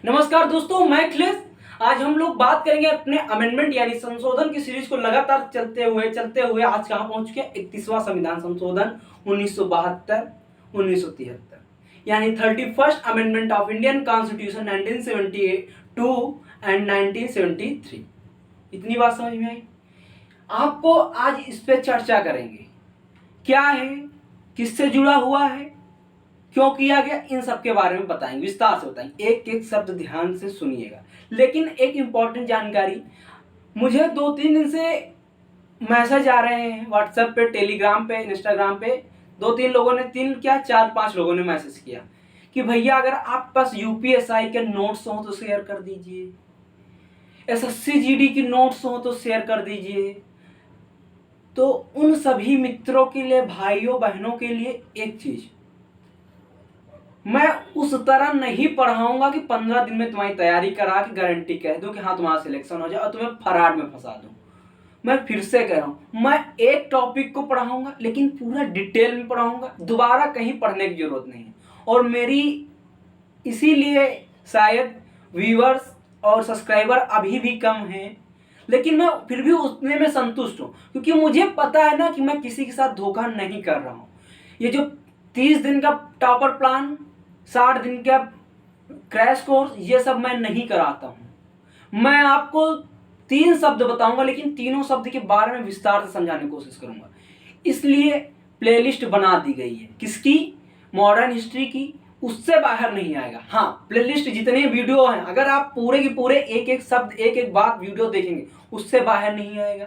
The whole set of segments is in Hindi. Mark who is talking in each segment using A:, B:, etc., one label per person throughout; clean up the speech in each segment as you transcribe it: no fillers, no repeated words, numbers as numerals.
A: नमस्कार दोस्तों, मैं अखिलेश। आज हम लोग बात करेंगे अपने अमेंडमेंट यानी संशोधन की सीरीज को लगातार चलते हुए आज कहां पहुंच चुके हैं। 31वां संविधान संशोधन 1972 1973 यानी 31st amendment of Indian constitution 1972 and 1973। इतनी बात समझ में आई। आपको आज इस पे चर्चा करेंगे, क्या है, किससे जुड़ा हुआ है, क्यों किया गया, इन सब के बारे में बताएंगे, विस्तार से बताएंगे। एक एक शब्द ध्यान से सुनिएगा। लेकिन एक इंपॉर्टेंट जानकारी, मुझे 2-3 दिन से मैसेज आ रहे हैं व्हाट्सएप पे, टेलीग्राम पे, इंस्टाग्राम पे। 2-3 लोगों ने, 3 क्या 4-5 लोगों ने मैसेज किया कि भैया अगर आप पास यूपीएसआई के नोट्स हो तो शेयर कर दीजिए, एसएससी जीडी की नोट्स हो तो शेयर कर दीजिए। तो उन सभी मित्रों के लिए, भाइयों बहनों के लिए एक चीज, मैं उस तरह नहीं पढ़ाऊंगा कि 15 दिन में तुम्हारी तैयारी करा के गारंटी कह दूं कि हाँ तुम्हारा सिलेक्शन हो जाए और तुम्हें फराड में फंसा दूं। मैं फिर से कह रहा हूं, मैं एक टॉपिक को पढ़ाऊंगा लेकिन पूरा डिटेल में पढ़ाऊंगा, दोबारा कहीं पढ़ने की जरूरत नहीं है। और मेरी इसीलिए शायद व्यूअर्स और सब्सक्राइबर अभी भी कम हैं, लेकिन मैं फिर भी उतने में संतुष्ट हूँ, क्योंकि मुझे पता है ना कि मैं किसी के साथ धोखा नहीं कर रहा हूँ। ये जो 30 दिन का टॉपर प्लान, 60 दिन का क्रैश कोर्स, ये सब मैं नहीं कराता हूँ। मैं आपको 3 शब्द बताऊंगा, लेकिन तीनों शब्द के बारे में विस्तार से समझाने की कोशिश करूंगा। इसलिए प्लेलिस्ट बना दी गई है। किसकी? मॉडर्न हिस्ट्री की। उससे बाहर नहीं आएगा। हाँ, प्लेलिस्ट जितने वीडियो हैं, अगर आप पूरे के पूरे एक एक शब्द, एक एक बात वीडियो देखेंगे, उससे बाहर नहीं आएगा।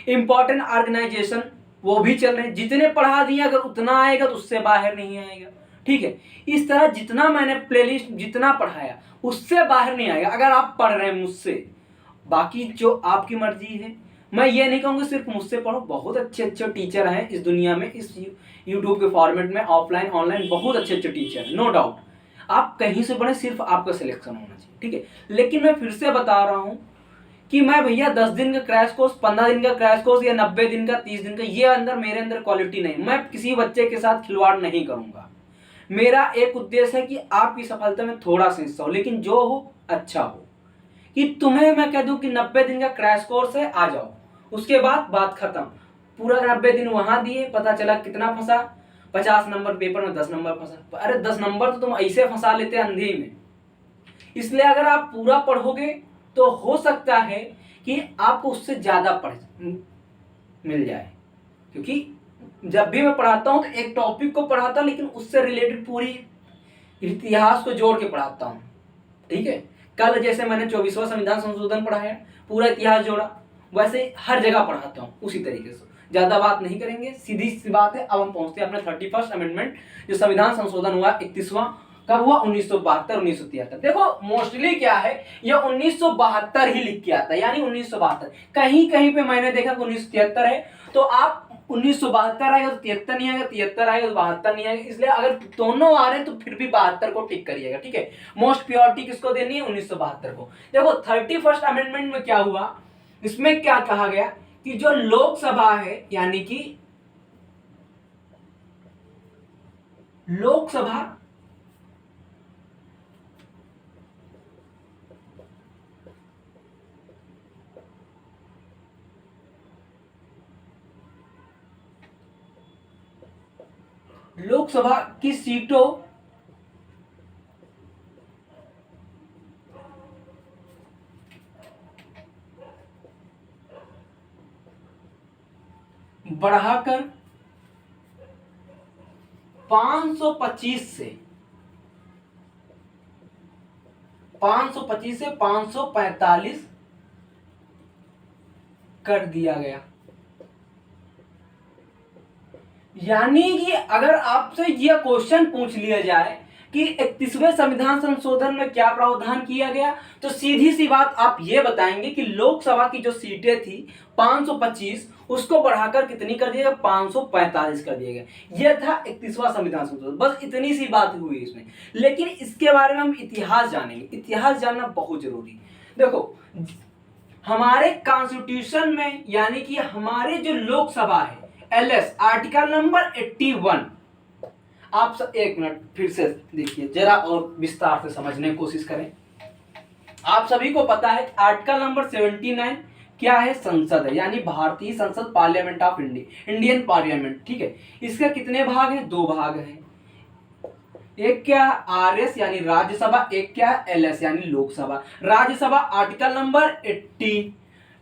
A: इंपॉर्टेंट ऑर्गेनाइजेशन वो भी चल रहे हैं, जितने पढ़ा दिए अगर उतना आएगा तो उससे बाहर नहीं आएगा। ठीक है, इस तरह जितना मैंने प्लेलिस्ट जितना पढ़ाया उससे बाहर नहीं आएगा अगर आप पढ़ रहे हैं मुझसे। बाकी जो आपकी मर्जी है, मैं ये नहीं कहूँगा सिर्फ मुझसे पढ़ो। बहुत अच्छे अच्छे टीचर हैं इस दुनिया में, इस यूट्यूब के फॉर्मेट में, ऑफलाइन ऑनलाइन बहुत अच्छे अच्छे टीचर हैं, नो डाउट। आप कहीं से पढ़े, सिर्फ आपका सिलेक्शन होना चाहिए। ठीक है, लेकिन मैं फिर से बता रहा हूँ कि मैं भैया 10 दिन का क्रैश कोर्स, 15 दिन का क्रैश कोर्स या 90 दिन का, 30 दिन का, ये मेरे अंदर क्वालिटी नहीं। मैं किसी बच्चे के साथ खिलवाड़ नहीं करूंगा। मेरा एक उद्देश्य है कि आपकी सफलता में थोड़ा सा हिस्सा हो, लेकिन जो हो अच्छा हो। कि तुम्हें मैं कह दूं कि 90 दिन का क्रैश कोर्स है, आ जाओ, उसके बाद बात खत्म। पूरा 90 दिन वहां दिए, पता चला कितना फंसा, 50 नंबर पेपर में 10 नंबर फंसा। अरे 10 नंबर तो तुम ऐसे फंसा लेते अंधेरी में। इसलिए अगर आप पूरा पढ़ोगे तो हो सकता है कि आपको उससे ज्यादा पढ़ मिल जाए। क्योंकि जब भी मैं पढ़ाता हूं तो एक टॉपिक को पढ़ाता हूं, लेकिन उससे रिलेटेड पूरी इतिहास को जोड़ के पढ़ाता हूं। ठीक है, कल जैसे मैंने 24वां संविधान संशोधन पढ़ाया, पूरा इतिहास जोड़ा, वैसे हर जगह पढ़ाता हूं उसी तरीके से। ज्यादा बात नहीं करेंगे, सीधी सी बात है। अब हम पहुंचते हैं अपने 31st अमेंडमेंट, जो संविधान संशोधन हुआ 31वां, कब हुआ? 1972 1973। देखो मोस्टली क्या है, ये 1972 ही लिख के आता है, यानी 1972। कहीं कहीं पे मैंने देखा कि 1973 है, तो आप 1972 आएगा तो 73 नहीं आएगा, 73 आएगा तो 72 नहीं आएगा। इसलिए अगर दोनों आ रहे हैं तो फिर भी 72 को टिक करिएगा। ठीक है, मोस्ट प्योरिटी किसको देनी है? 1972 को। देखो 31st अमेंडमेंट में क्या हुआ, इसमें क्या कहा गया कि जो लोकसभा है, यानी कि लोकसभा लोकसभा की सीटों बढ़ाकर 525 से 545 कर दिया गया। यानी कि अगर आपसे यह क्वेश्चन पूछ लिया जाए कि 31वें संविधान संशोधन में क्या प्रावधान किया गया, तो सीधी सी बात आप ये बताएंगे कि लोकसभा की जो सीटें थी 525, उसको बढ़ाकर कितनी कर दिया गया? 545 कर दिया गया। यह था 31वां संविधान संशोधन। बस इतनी सी बात हुई इसमें। लेकिन इसके बारे में हम इतिहास जानेंगे। इतिहास जानना बहुत जरूरी। देखो हमारे कॉन्स्टिट्यूशन में, यानी कि हमारे जो लोकसभा है, एलएस आर्टिकल नंबर 81, आप सब एक मिनट फिर से देखिए जरा और विस्तार से समझने की कोशिश करें। आप सभी को पता है आर्टिकल नंबर 79 क्या है, संसद है, यानी भारतीय संसद, parliament of India, Indian parliament, ठीक है। इसके कितने भाग हैं, 2 भाग हैं। एक क्या आरएस यानी राज्यसभा, एक क्या एलएस यानी Lok Sabha. Rajya Sabha article number 80,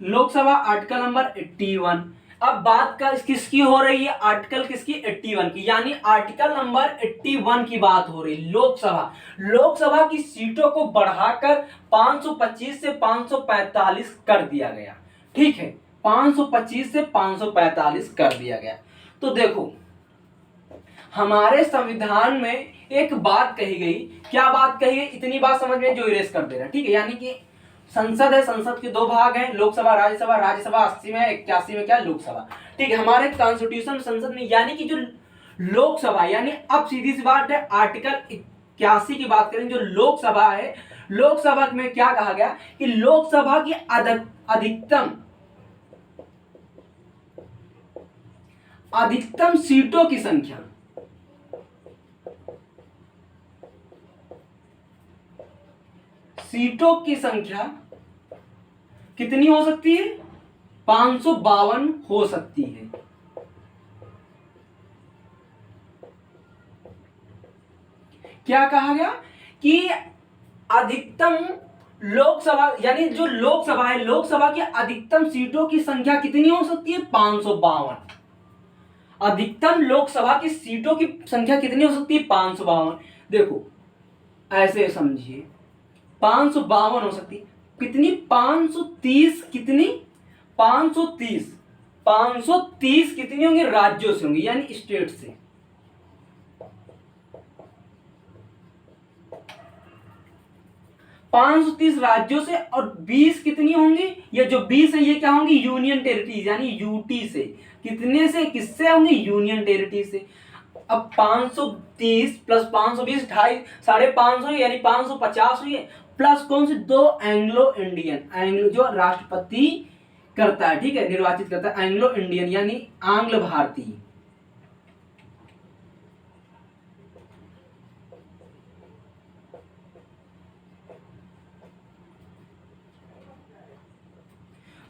A: Lok Sabha article number 81। अब बात का किसकी हो रही है, आर्टिकल किसकी, 81 की, यानी आर्टिकल नंबर 81 की बात हो रही है। लोकसभा, लोकसभा की सीटों को बढ़ाकर 525 से 545 कर दिया गया, ठीक है, 525 से 545 कर दिया गया। तो देखो हमारे संविधान में एक बात कही गई, क्या बात कही गई, इतनी बात समझ में जो इरेज कर दे रहा है, ठीक है। यानी कि संसद है, संसद के 2 भाग हैं, लोकसभा राज्यसभा। राज्यसभा 80 में, 81 में क्या लोकसभा, ठीक है। हमारे कॉन्स्टिट्यूशन संसद में, यानी कि जो लोकसभा, यानी अब सीधी सी बात है आर्टिकल 81 की बात करें, जो लोकसभा है, लोकसभा में क्या कहा गया कि लोकसभा की अधिकतम सीटों की संख्या, सीटों की संख्या कितनी हो सकती है, 552 हो सकती है। क्या कहा गया कि अधिकतम लोकसभा, यानी जो लोकसभा है, लोकसभा की अधिकतम सीटों की संख्या कितनी हो सकती है, 552। अधिकतम लोकसभा की सीटों की संख्या कितनी हो सकती है, 552। देखो ऐसे समझिए, 552 हो सकती है, कितनी, 530, कितनी, 530, 530 कितनी होंगी, राज्यों से होंगी, यानी स्टेट से। 530 राज्यों से, और 20 कितनी होंगी, ये जो 20 है ये क्या होंगी, यूनियन टेरिटरीज, यानी यूटी से। कितने से, किससे होंगी, यूनियन टेरिटरी से। अब 530 प्लस 520, 550, यानी 550 हुई है, प्लस कौन से, 2 एंग्लो इंडियन, एंग्लो जो राष्ट्रपति करता है, ठीक है, निर्वाचित करता है, एंग्लो इंडियन यानी आंग्ल भारतीय।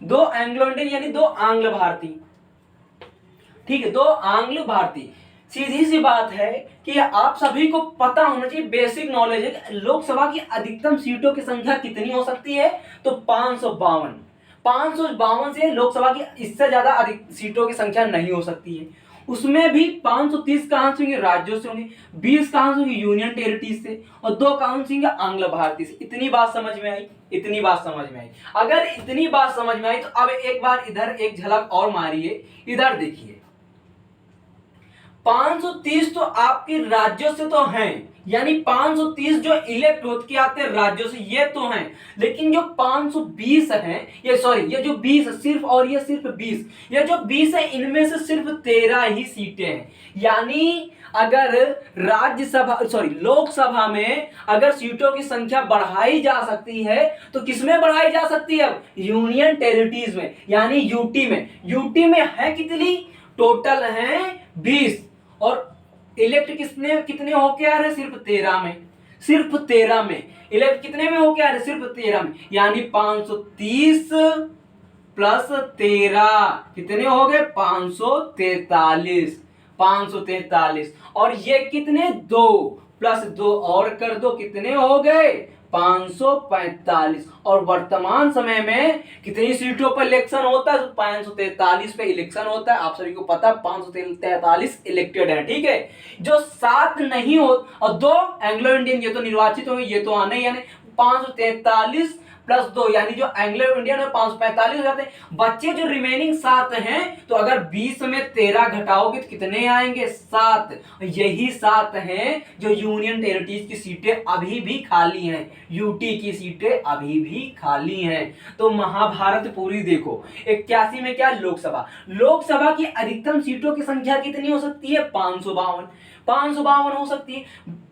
A: दो एंग्लो इंडियन यानी 2 आंग्ल भारतीय, ठीक है, 2 आंग्ल भारतीय। सीधी सी बात है कि आप सभी को पता होना चाहिए, बेसिक नॉलेज है कि लोकसभा की अधिकतम सीटों की संख्या कितनी हो सकती है, तो 552। 552 से लोकसभा की इससे ज्यादा अधिक सीटों की संख्या नहीं हो सकती है। उसमें भी 530 कहां से होंगे, राज्यों से होंगे, 20 कहां से होंगे, यूनियन टेरिटरीज से, और 2 कहां से होंगे, आंग्ल भारतीय से। इतनी बात समझ में आई, इतनी बात समझ में आई। अगर इतनी बात समझ में आई तो अब एक बार इधर एक झलक और मारिए, इधर देखिए, 530 तो आपके राज्यों से तो हैं, यानी 530 जो इलेक्ट होते के आते हैं राज्यों से, ये तो हैं। लेकिन जो 520 हैं, ये सॉरी, ये जो 20 है सिर्फ, और ये सिर्फ 20, ये जो 20 है इनमें से सिर्फ 13 ही सीटें हैं। यानी अगर राज्यसभा, सॉरी, लोकसभा में अगर सीटों की संख्या बढ़ाई जा सकती है तो किसमें बढ़ाई जा सकती है, यूनियन टेरिटरीज में, यानी यूटी में। यूटी में है कितनी, टोटल है 20, और इलेक्ट किसने कितने होके आ रहे, सिर्फ 13 में, सिर्फ 13 में इलेक्ट कितने में होके आ रहे, सिर्फ 13 में। यानी 530 प्लस 13 कितने हो गए, 543, 543, और ये कितने, 2 प्लस 2 और कर दो, कितने हो गए, 545। और वर्तमान समय में कितनी सीटों पर इलेक्शन होता है, 543 पे इलेक्शन होता है। आप सभी को पता है 543 इलेक्टेड है, ठीक है। जो 7 नहीं हो, और 2 एंग्लो इंडियन, ये तो निर्वाचित होंगे, ये तो आने ही आने, 543 प्लस 2, यानी जो एंग्लो इंडियन है 545 हो जाते हैं। बच्चे जो रिमेनिंग 7 हैं, तो अगर 20 में 13 घटाओगे तो कितने आएंगे, 7। यही 7 हैं जो यूनियन टेरिटरीज की सीटें अभी भी खाली हैं, यूटी की सीटें अभी भी खाली हैं। तो महाभारत पूरी देखो, 81 में क्या, लोकसभा, लोकसभा की अधिकतम सीटों की संख्या कितनी हो सकती है, 552, 552 हो सकती है।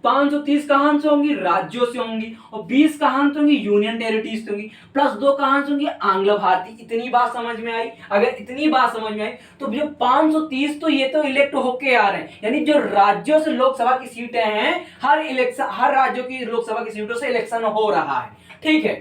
A: 530 कहां से होंगी, राज्यों से होंगी, और 20 कहां से होंगी, यूनियन टेरिटरीज से होंगी, प्लस 2 कहां से होंगी, आंग्ल भारतीय। इतनी बात समझ में आई। अगर इतनी बात समझ में आई तो जो 530 तो ये तो इलेक्ट होके आ रहे हैं, यानी जो राज्यों से लोकसभा की सीटें हैं, हर राज्यों की लोकसभा की सीटों से इलेक्शन हो रहा है, ठीक है।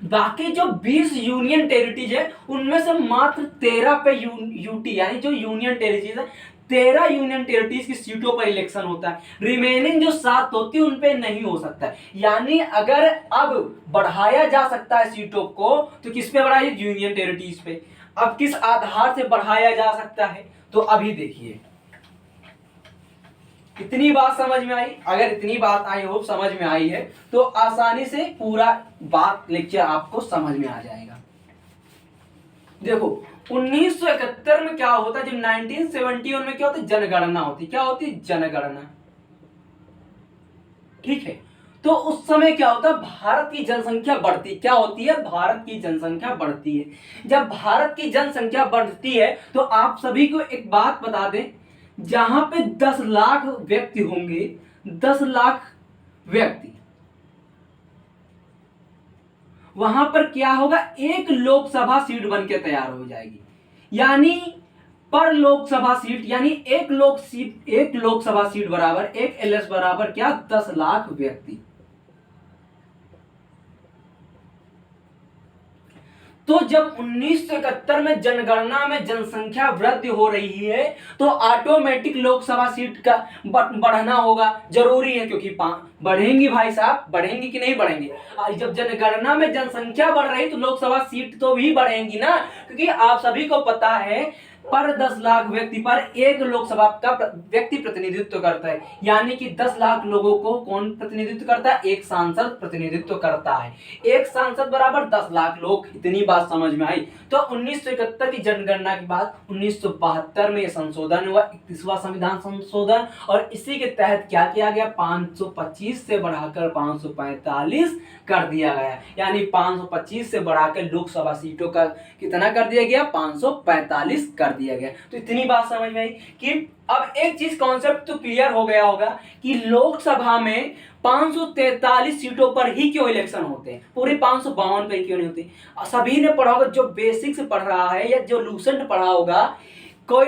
A: बाकी जो 20 यूनियन टेरिटरीज है उनमें से मात्र 13 पे यूटी यानी जो यूनियन टेरिटरीज है 13 यूनियन टेरिटरीज की सीटों पर इलेक्शन होता है। रिमेनिंग जो 7 होती है उन पे नहीं हो सकता है। यानी अगर अब बढ़ाया जा सकता है सीटों को तो किस पे बढ़ाया? यूनियन टेरिटरीज पे। अब किस आधार से बढ़ाया जा सकता है तो अभी देखिए, इतनी बात समझ में आई? अगर इतनी बात आई होप समझ में आई है तो आसानी से पूरा बात लेक्चर आपको समझ में आ जाएगा। देखो 1971 में क्या होता है, जब 1971 में क्या होता है, जनगणना होती। क्या होती? जनगणना। ठीक है, तो उस समय क्या होता है, भारत की जनसंख्या बढ़ती। क्या होती है? भारत की जनसंख्या बढ़ती है। जब भारत की जनसंख्या बढ़ती है तो आप सभी को एक बात बता दें, जहां पे 10 लाख व्यक्ति होंगे, 10 लाख व्यक्ति, वहां पर क्या होगा, एक लोकसभा सीट बन के तैयार हो जाएगी। यानी पर लोकसभा सीट, यानी एक लोकसभा सीट बराबर एक एलएस बराबर क्या, 10 लाख व्यक्ति। तो जब 1971 में जनगणना में जनसंख्या वृद्धि हो रही है तो ऑटोमेटिक लोकसभा सीट का बढ़ना होगा, जरूरी है, क्योंकि बढ़ेंगी भाई साहब, बढ़ेंगी कि नहीं बढ़ेंगी? जब जनगणना में जनसंख्या बढ़ रही तो लोकसभा सीट तो भी बढ़ेंगी ना, क्योंकि आप सभी को पता है पर 10 लाख व्यक्ति पर एक लोकसभा का व्यक्ति प्रतिनिधित्व करता है। यानी कि 10 लाख लोगों को कौन प्रतिनिधित्व करता है? एक सांसद प्रतिनिधित्व करता है। एक सांसद बराबर 10 लाख लोग। इतनी बात समझ में आई? तो 1971 की जनगणना के बाद 1972 में यह संशोधन हुआ, 31वां संविधान संशोधन, और इसी के तहत क्या किया गया, 525 से बढ़ाकर 545 कर दिया गया। यानी 525 से बढ़ाकर लोकसभा सीटों का कितना कर दिया गया, 545 कर दिया गया। तो इतनी बात समझ में आई कि अब एक चीज कॉन्सेप्ट तो क्लियर हो गया होगा कि लोकसभा में 543 सीटों पर ही क्यों इलेक्शन होते हैं, पूरे 552 पे क्यों नहीं होते। सभी ने पढ़ा होगा, जो बेसिक से पढ़ रहा है या जो लूसेंट पढ़ा होगा, कोई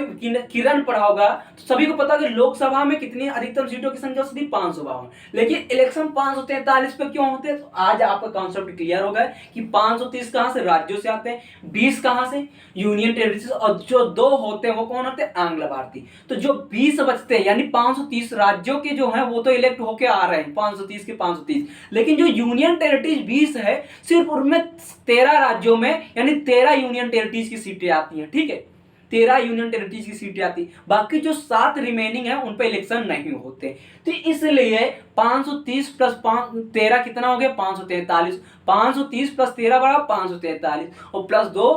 A: किरण पढ़ा होगा, तो सभी को पता है कि लोकसभा में कितनी अधिकतम सीटों की संख्या होती है, 552। लेकिन इलेक्शन 543 पे क्यों होते हैं? तो आज आपका कॉन्सेप्ट क्लियर हो गया कि 530 कहां से, राज्यों से आते हैं, 20 कहां से, यूनियन टेरिटरी, और जो 2 होते हैं वो कौन होते हैं, आंग्ल भारतीय। तो जो 20 बचते हैं, यानी 530 राज्यों के जो है वो तो इलेक्ट होके आ रहे हैं, 530 के 530, लेकिन जो यूनियन टेरिटरीज 20 है, सिर्फ उनमें 13 राज्यों में यानी 13 यूनियन टेरिटरीज की सीटें आती हैं। ठीक है, 13 यूनियन टेरिटरीज की सीटें आती, बाकी जो 7 रिमेनिंग है उन पे इलेक्शन नहीं होते। तो इसलिए 530 प्लस 13 कितना हो गया, 543। 530 प्लस 13 बड़ा 543, और प्लस 2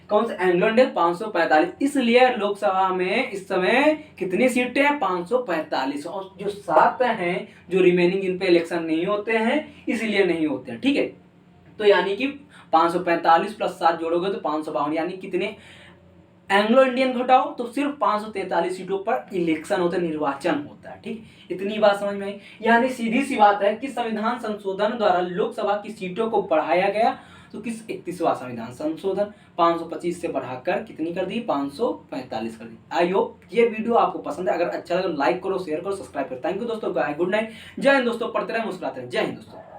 A: कौन सा, एंग्लो इंडियन, 545। इसलिए लोकसभा में इस समय कितनी सीटें हैं, 545, और जो 7 हैं जो रिमेनिंग इन पे इलेक्शन नहीं होते हैं, इसलिए नहीं होते हैं। ठीक है, तो यानी कि 545 प्लस 7 जोड़ोगे तो 552, यानी कितने, एंग्लो इंडियन घटाओ तो सिर्फ 543 सीटों पर इलेक्शन होता है, निर्वाचन होता है। ठीक, इतनी बात समझ में आई? यानी सीधी सी बात है कि संविधान संशोधन द्वारा लोकसभा की सीटों को बढ़ाया गया। तो किस 31वां संविधान संशोधन 525 से बढ़ाकर कितनी कर दी, 545 कर दी। आई होप ये वीडियो आपको पसंद है। अगर अच्छा लगे लाइक करो, शेयर करो, सब्सक्राइब करो। थैंक यू दोस्तों, गुड नाइट, जय हिंद दोस्तों, पढ़ते रहे, मुस्कुराते रहे। जय हिंद दोस्तों।